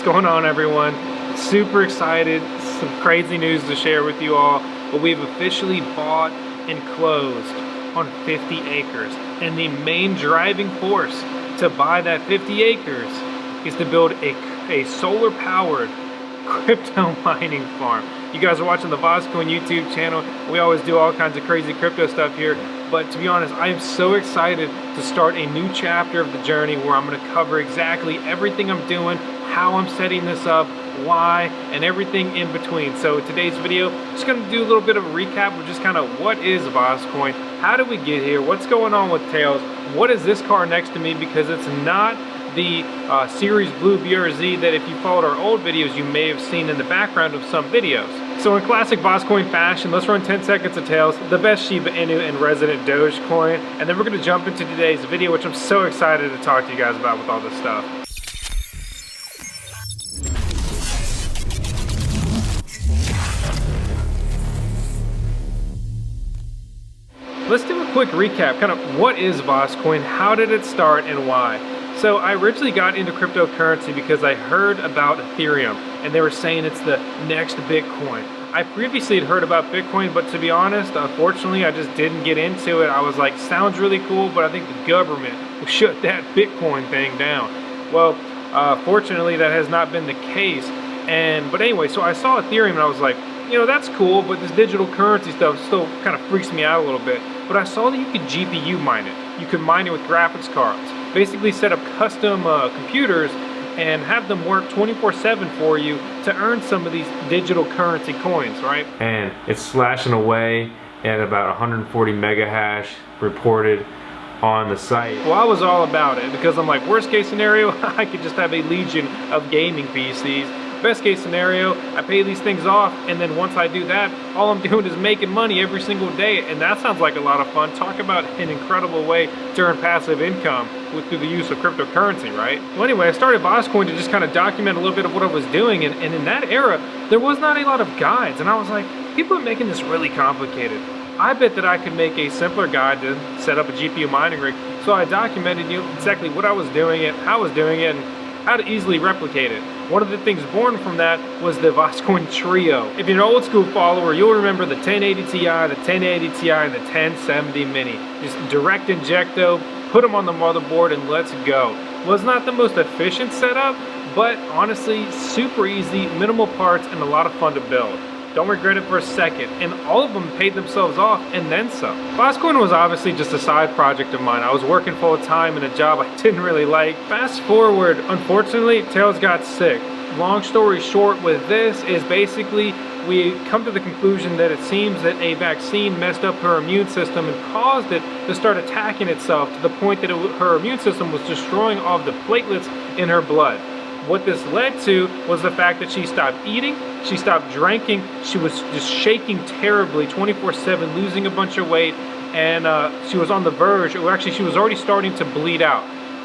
What's going on, everyone? Super excited, some crazy news to share with you all, but we've officially bought and closed on 50 acres. And the main driving force to buy that 50 acres is to build a solar powered crypto mining farm. You guys are watching the VoskCoin YouTube channel. We always do all kinds of crazy crypto stuff here, but to be honest, I am so excited to start a new chapter of the journey where I'm going to cover exactly everything I'm doing, how I'm setting this up, why, and everything in between. So today's video, just going to do a little bit of a recap of just kind of what is VoskCoin, how did we get here, what's going on with Tails, what is this car next to me, because it's not the Series Blue BRZ that if you followed our old videos you may have seen in the background of some videos. So in classic VoskCoin fashion, let's run 10 seconds of Tails, the best Shiba Inu and resident Dogecoin, and then we're going to jump into today's video, which I'm so excited to talk to you guys about with all this stuff. Let's do a quick recap, kind of what is VoskCoin, how did it start, and why? So I originally got into cryptocurrency because I heard about Ethereum and they were saying it's the next Bitcoin. I previously had heard about Bitcoin, but to be honest, unfortunately, I just didn't get into it. I was like, sounds really cool, but I think the government will shut that Bitcoin thing down. Well, fortunately, that has not been the case. But anyway, so I saw Ethereum and I was like, you know, that's cool, but this digital currency stuff still kind of freaks me out a little bit. But I saw that you could GPU mine it. You could mine it with graphics cards. Basically set up custom computers and have them work 24/7 for you to earn some of these digital currency coins, right? And it's slashing away at about 140 mega hash reported on the site. Well, I was all about it because I'm like, worst case scenario, I could just have a legion of gaming PCs. Best case scenario, I pay these things off, and then once I do that, all I'm doing is making money every single day, and that sounds like a lot of fun. Talk about an incredible way to earn passive income through the use of cryptocurrency, right? Well, anyway, I started VoskCoin to just kind of document a little bit of what I was doing, and in that era, there was not a lot of guides, and I was like, people are making this really complicated. I bet that I could make a simpler guide to set up a GPU mining rig, so I documented exactly what I was doing it, how I was doing it, and how to easily replicate it. One of the things born from that was the VoskCoin Trio. If you're an old school follower, you'll remember the 1080 Ti, the 1080 Ti, and the 1070 Mini. Just direct injecto, put them on the motherboard, and let's go. Was not the most efficient setup, but honestly, super easy, minimal parts, and a lot of fun to build. Don't regret it for a second, and all of them paid themselves off and then some. VoskCoin was obviously just a side project of mine. I was working full time in a job I didn't really like. Fast forward, unfortunately, Tails got sick. Long story short with this is basically we come to the conclusion that it seems that a vaccine messed up her immune system and caused it to start attacking itself to the point that her immune system was destroying all of the platelets in her blood. What this led to was the fact that she stopped eating, she stopped drinking, she was just shaking terribly 24/7, losing a bunch of weight, and she was on the verge, or actually she was already starting to bleed out.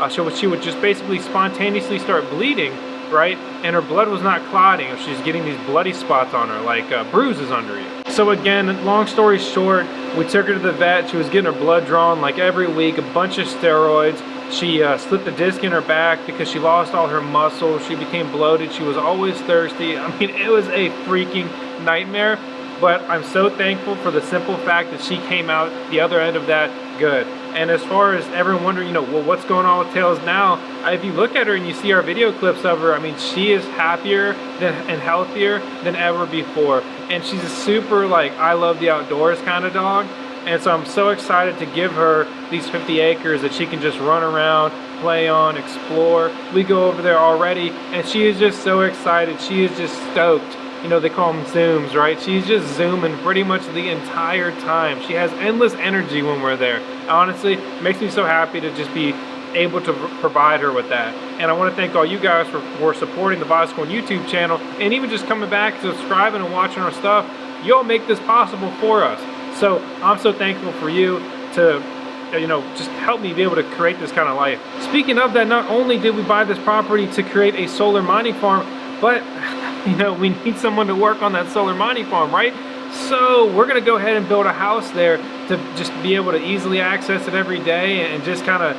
So she would just basically spontaneously start bleeding, right? And her blood was not clotting. She's getting these bloody spots on her, like bruises under you. So again, long story short, we took her to the vet. She was getting her blood drawn like every week, a bunch of steroids. She slipped a disc in her back because she lost all her muscle. She became bloated. She was always thirsty. I mean, it was a freaking nightmare. But I'm so thankful for the simple fact that she came out the other end of that good. And as far as everyone wondering, well, what's going on with Tails now? If you look at her and you see our video clips of her, I mean, she is happier and healthier than ever before. And she's a super, like, I love the outdoors kind of dog. And so I'm so excited to give her these 50 acres that she can just run around, play on, explore. We go over there already, and she is just so excited. She is just stoked. You know, they call them zooms, right? She's just zooming pretty much the entire time. She has endless energy when we're there. Honestly, it makes me so happy to just be able to provide her with that. And I want to thank all you guys for supporting the VoskCoin YouTube channel, and even just coming back, subscribing, and watching our stuff. You all make this possible for us. So I'm so thankful for you to, just help me be able to create this kind of life. Speaking of that, not only did we buy this property to create a solar mining farm, but we need someone to work on that solar mining farm, right? So we're gonna go ahead and build a house there to just be able to easily access it every day and just kind of,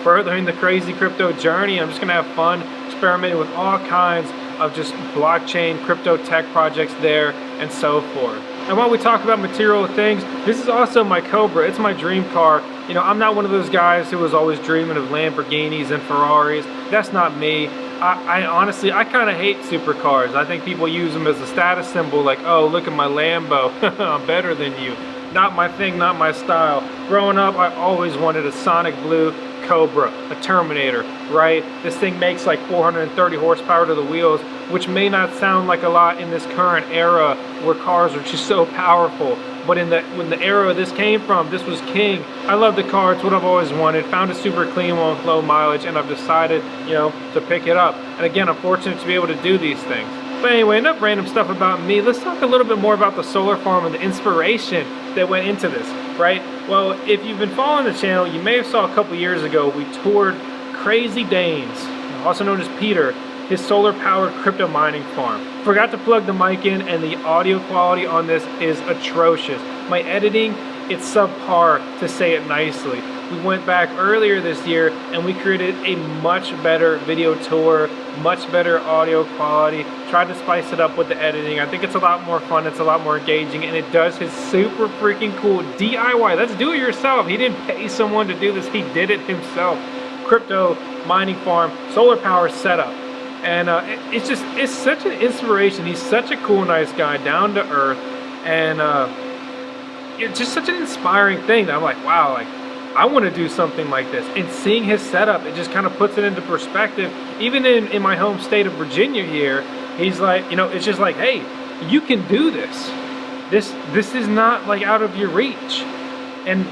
furthering the crazy crypto journey. I'm just gonna have fun experimenting with all kinds of just blockchain, crypto tech projects there and so forth. And while we talk about material things, this is also my Cobra. It's my dream car. You know, I'm not one of those guys who was always dreaming of Lamborghinis and Ferraris. That's not me. I honestly, I kind of hate supercars. I think people use them as a status symbol, like, oh, look at my Lambo, I'm better than you. Not my thing, not my style. Growing up, I always wanted a Sonic Blue Cobra, a Terminator, right? This thing makes like 430 horsepower to the wheels, which may not sound like a lot in this current era where cars are just so powerful. But when the era this came from, this was king. I love the car, it's what I've always wanted. Found a super clean one with low mileage, and I've decided, you know, to pick it up. And again, I'm fortunate to be able to do these things. But anyway, enough random stuff about me. Let's talk a little bit more about the solar farm and the inspiration that went into this, right? Well, if you've been following the channel, you may have saw a couple years ago, we toured Crazy Dane's, also known as Peter, his solar-powered crypto mining farm. Forgot to plug the mic in, and the audio quality on this is atrocious. My editing, it's subpar, to say it nicely. We went back earlier this year and we created a much better video tour, much better audio quality, tried to spice it up with the editing. I think it's a lot more fun, it's a lot more engaging, and it does his super freaking cool DIY. That's do it yourself. He didn't pay someone to do this, he did it himself. Crypto mining farm, solar power setup. And it's such an inspiration. He's such a cool, nice guy, down to earth, and it's just such an inspiring thing that I'm like, wow, like I want to do something like this. And seeing his setup, it just kind of puts it into perspective. Even in my home state of Virginia here, he's like, you know, it's just like, hey, you can do this. This is not like out of your reach. And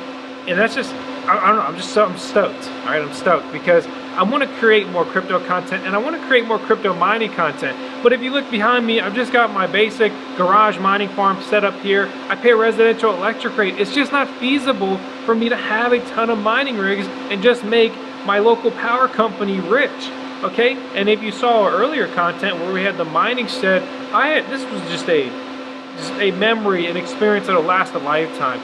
that's just, I don't know, I'm stoked. All right, I'm stoked because I want to create more crypto content, and I want to create more crypto mining content. But if you look behind me, I've just got my basic garage mining farm set up here. I pay a residential electric rate. It's just not feasible for me to have a ton of mining rigs and just make my local power company rich. Okay, and if you saw our earlier content where we had the mining shed, this was just a memory, an experience that'll last a lifetime.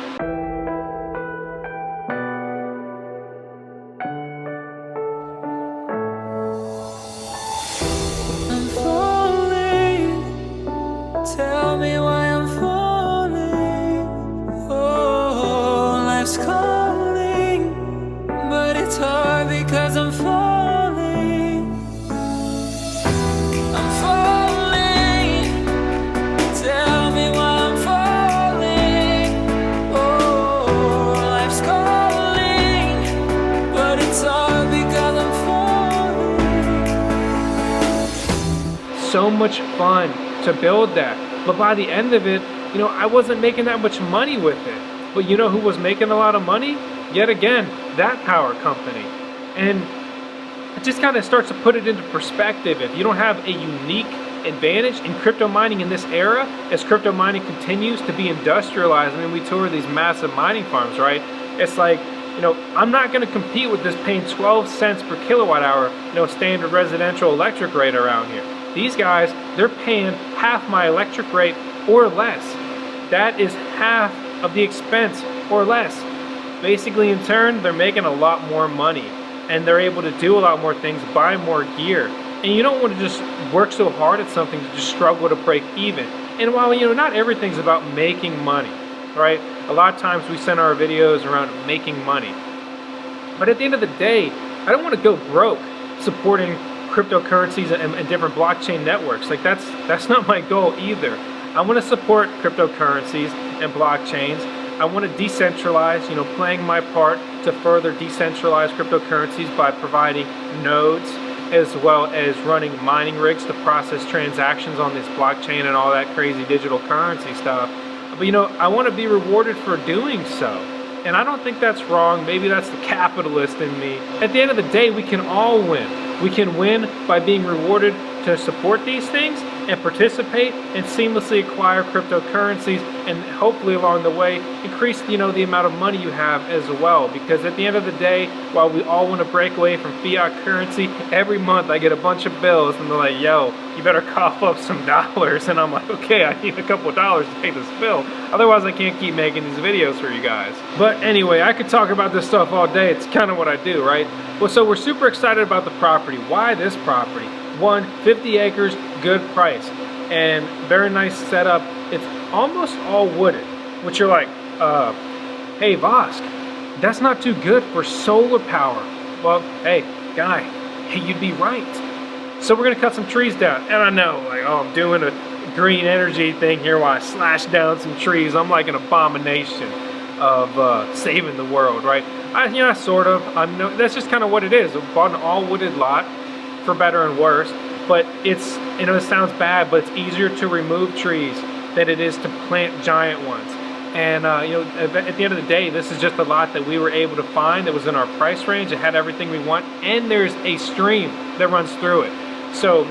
Tell me why I'm falling. Oh, life's calling, but it's hard because I'm falling. I'm falling. Tell me why I'm falling. Oh, life's calling, but it's hard because I'm falling. So much fun to build that, but by the end of it, you know, I wasn't making that much money with it. But you know who was making a lot of money? Yet again, that power company. And it just kind of starts to put it into perspective. If you don't have a unique advantage in crypto mining in this era, as crypto mining continues to be industrialized, I mean, we tour these massive mining farms, right? It's like, you know, I'm not going to compete with this paying 12 cents per kilowatt hour, you know, standard residential electric rate around here. These guys, they're paying half my electric rate or less. That is half of the expense or less. Basically, in turn, they're making a lot more money, and they're able to do a lot more things, buy more gear. And you don't want to just work so hard at something to just struggle to break even. And while, you know, not everything's about making money, right? A lot of times we send our videos around making money. But at the end of the day, I don't want to go broke supporting cryptocurrencies and different blockchain networks. Like that's not my goal either. I want to support cryptocurrencies and blockchains. I want to decentralize, you know, playing my part to further decentralize cryptocurrencies by providing nodes as well as running mining rigs to process transactions on this blockchain and all that crazy digital currency stuff. But you know, I want to be rewarded for doing so. And I don't think that's wrong. Maybe that's the capitalist in me. At the end of the day, we can all win. We can win by being rewarded to support these things, and participate and seamlessly acquire cryptocurrencies, and hopefully along the way increase the amount of money you have as well. Because at the end of the day, while we all want to break away from fiat currency, every month I get a bunch of bills and they're like, yo, you better cough up some dollars, and I'm like, okay, I need a couple of dollars to pay this bill, otherwise I can't keep making these videos for you guys. But anyway, I could talk about this stuff all day. It's kind of what I do, right? Well, so we're super excited about the property. Why this property? 50 acres, good price, and very nice setup. It's almost all wooded, which you're like, hey Vosk, that's not too good for solar power. Well, hey guy, hey, you'd be right. So we're gonna cut some trees down, and I know, like, oh, I'm doing a green energy thing here while I slash down some trees. I'm like an abomination of saving the world, right? Sort of. That's just kind of what it is. I bought an all wooded lot, for better and worse, but it's, it sounds bad, but it's easier to remove trees than it is to plant giant ones. And at the end of the day, this is just a lot that we were able to find that was in our price range. It had everything we want, and there's a stream that runs through it. So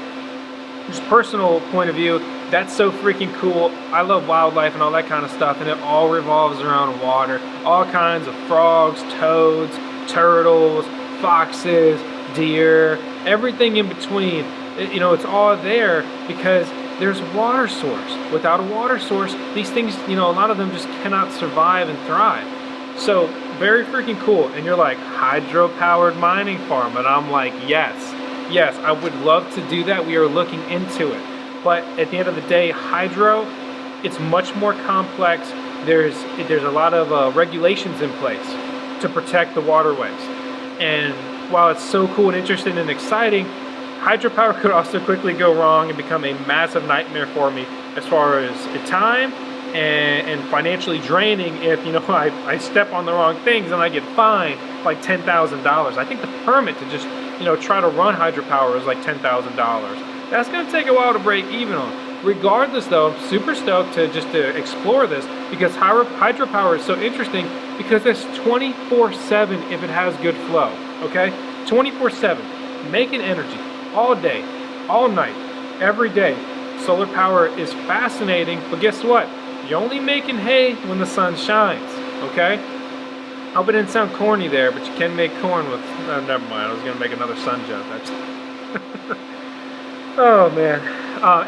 just personal point of view, that's so freaking cool. I love wildlife and all that kind of stuff, and it all revolves around water. All kinds of frogs, toads, turtles, foxes, deer, everything in between. It's all there because there's water source. Without a water source, these things, a lot of them just cannot survive and thrive. So very freaking cool. And you're like, hydro-powered mining farm, and I'm like, yes, I would love to do that. We are looking into it. But at the end of the day, hydro, it's much more complex. There's a lot of regulations in place to protect the waterways. And while it's so cool and interesting and exciting, hydropower could also quickly go wrong and become a massive nightmare for me as far as time and financially draining if I step on the wrong things and I get fined like $10,000. I think the permit to just try to run hydropower is like $10,000. That's going to take a while to break even on. Regardless though, I'm super stoked to explore this because hydropower is so interesting because it's 24/7 if it has good flow. Okay, 24/7, making energy all day, all night, every day. Solar power is fascinating, but guess what? You're only making hay when the sun shines. Okay. I hope it didn't sound corny there, but you can make corn with. Never mind. I was gonna make another sun joke. Oh man.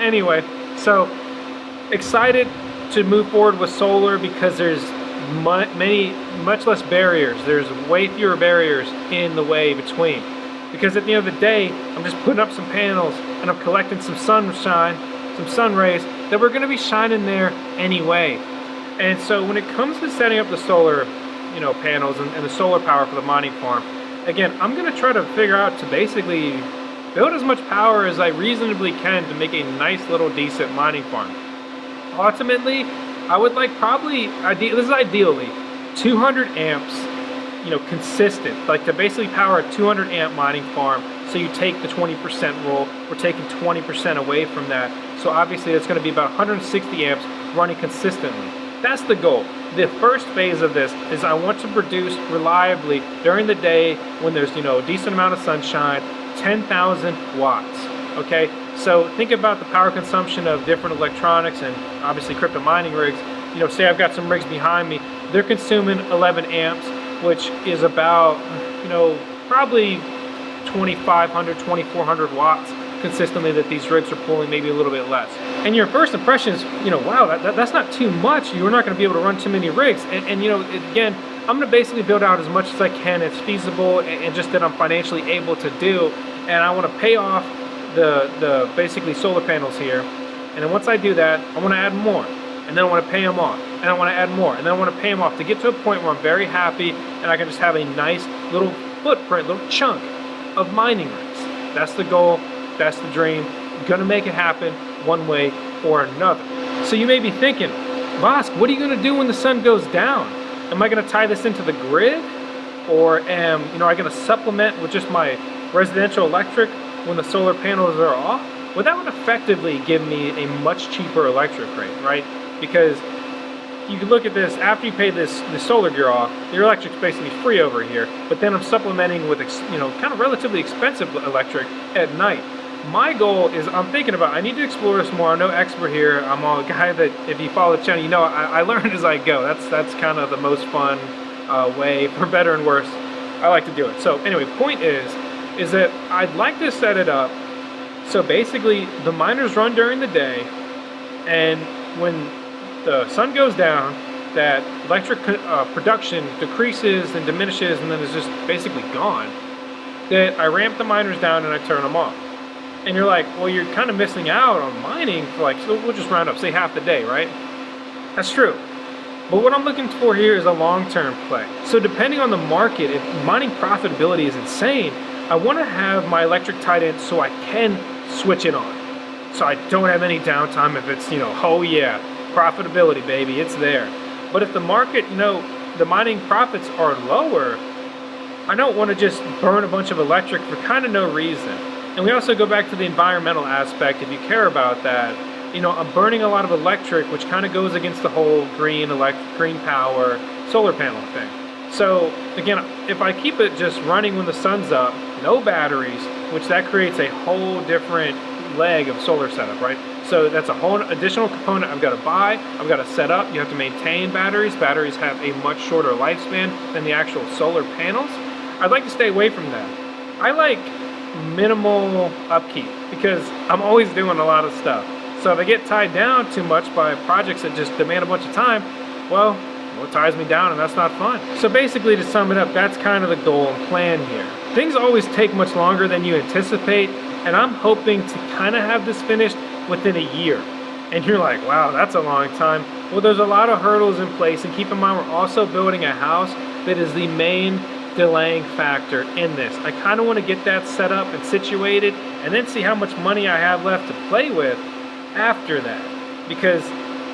Anyway, so excited to move forward with solar because there's much less barriers. There's way fewer barriers in the way between. Because at the end of the day, I'm just putting up some panels and I'm collecting some sunshine, some sun rays that we're going to be shining there anyway. And so when it comes to setting up the solar, panels and the solar power for the mining farm, again, I'm going to try to figure out to basically build as much power as I reasonably can to make a nice little decent mining farm. Ultimately, I would like this is ideally 200 amps, consistent, like to basically power a 200 amp mining farm. So you take the 20% rule, we're taking 20% away from that. So obviously it's going to be about 160 amps running consistently. That's the goal. The first phase of this is I want to produce reliably during the day when there's, a decent amount of sunshine, 10,000 watts. Okay, so think about the power consumption of different electronics and obviously crypto mining rigs. Say I've got some rigs behind me, they're consuming 11 amps, which is about, probably 2,500, 2,400 watts consistently that these rigs are pulling, maybe a little bit less. And your first impression is, wow, that's not too much. You're not going to be able to run too many rigs. And again, I'm going to basically build out as much as I can. It's feasible and just that I'm financially able to do. And I want to pay off the basically solar panels here. And then once I do that, I want to add more. And then I want to pay them off. And I want to add more. And then I want to pay them off to get to a point where I'm very happy and I can just have a nice little footprint, little chunk of mining rigs. That's the goal. That's the dream. I'm going to make it happen one way or another. So you may be thinking, Vosk, what are you going to do when the sun goes down? Am I going to tie this into the grid? Or am I going to supplement with just my residential electric when the solar panels are off? Well, that would effectively give me a much cheaper electric rate, right? Because you can look at this, after you pay the solar gear off, your electric's basically free over here, but then I'm supplementing with kind of relatively expensive electric at night. my goal is, I'm thinking about, I need to explore this more. I'm no expert here. I'm a guy that, if you follow the channel, you know I learn as I go. That's kind of the most fun way, for better and worse. I like to do it. So anyway, point is that I'd like to set it up so basically the miners run during the day, and when the sun goes down, that electric production decreases and diminishes and then is just basically gone, that I ramp the miners down and I turn them off. And you're like, well, you're kind of missing out on mining for, like, so we'll just round up, say half the day, right? That's true. But what I'm looking for here is a long-term play. So depending on the market, if mining profitability is insane, I want to have my electric tied in so I can switch it on. So I don't have any downtime if it's, oh yeah, profitability, baby, it's there. But if the market, the mining profits are lower, I don't want to just burn a bunch of electric for kind of no reason. And we also go back to the environmental aspect, if you care about that. I'm burning a lot of electric, which kind of goes against the whole green power solar panel thing. So again, if I keep it just running when the sun's up, no batteries, which that creates a whole different leg of solar setup, right? So that's a whole additional component I've got to buy, I've got to set up. You have to maintain batteries. Batteries have a much shorter lifespan than the actual solar panels. I'd like to stay away from that. I like minimal upkeep because I'm always doing a lot of stuff. So if I get tied down too much by projects that just demand a bunch of time, well, it ties me down and that's not fun. So basically, to sum it up, that's kind of the goal and plan here. Things always take much longer than you anticipate, and I'm hoping to kind of have this finished within a year. And you're like, wow, that's a long time. Well, there's a lot of hurdles in place, and keep in mind, we're also building a house that is the main delaying factor in this. I kind of want to get that set up and situated, and then see how much money I have left to play with after that. Because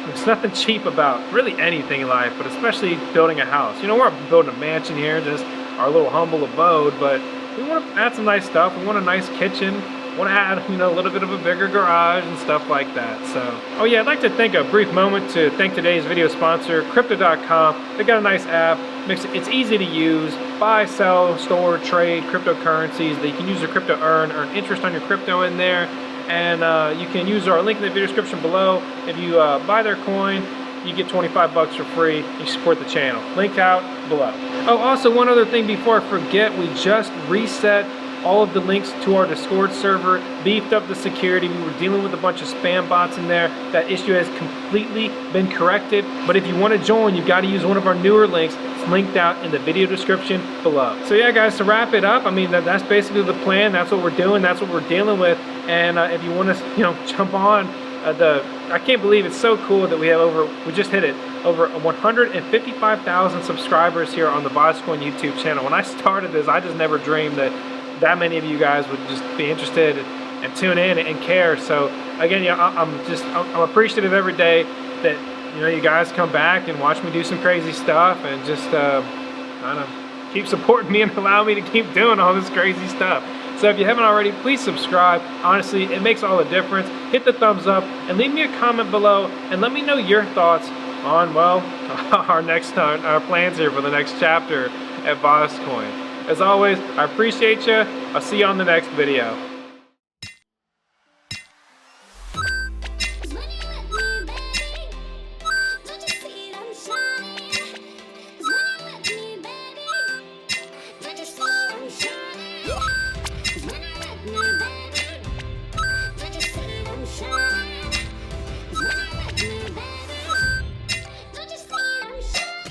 there's nothing cheap about really anything in life, but especially building a house. We're building a mansion here, just our little humble abode, but we want to add some nice stuff. We want a nice kitchen. We want to add, a little bit of a bigger garage and stuff like that. So, oh yeah, I'd like to take a brief moment to thank today's video sponsor, Crypto.com. They got a nice app. It's easy to use. Buy, sell, store, trade cryptocurrencies that you can use your crypto earn interest on your crypto in there. And you can use our link in the video description below. If you buy their coin, you get 25 bucks for free. You support the channel. Link out below. Oh, also one other thing before I forget, we just reset all of the links to our Discord server, beefed up the security. We were dealing with a bunch of spam bots in there. That issue has completely been corrected. But if you want to join, you've got to use one of our newer links. It's linked out in the video description below. So yeah, guys, to wrap it up, that's basically the plan. That's what we're doing. That's what we're dealing with. And if you want to, jump on I can't believe it's so cool that we have we just hit it, over 155,000 subscribers here on the VoskCoin YouTube channel. When I started this, I just never dreamed that many of you guys would just be interested and tune in and care. So again, I'm appreciative every day that you guys come back and watch me do some crazy stuff and just kind of keep supporting me and allow me to keep doing all this crazy stuff. So if you haven't already, please subscribe. Honestly, it makes all the difference. Hit the thumbs up and leave me a comment below and let me know your thoughts on, well, our plans here for the next chapter at VoskCoin. As always, I appreciate you. I'll see you on the next video.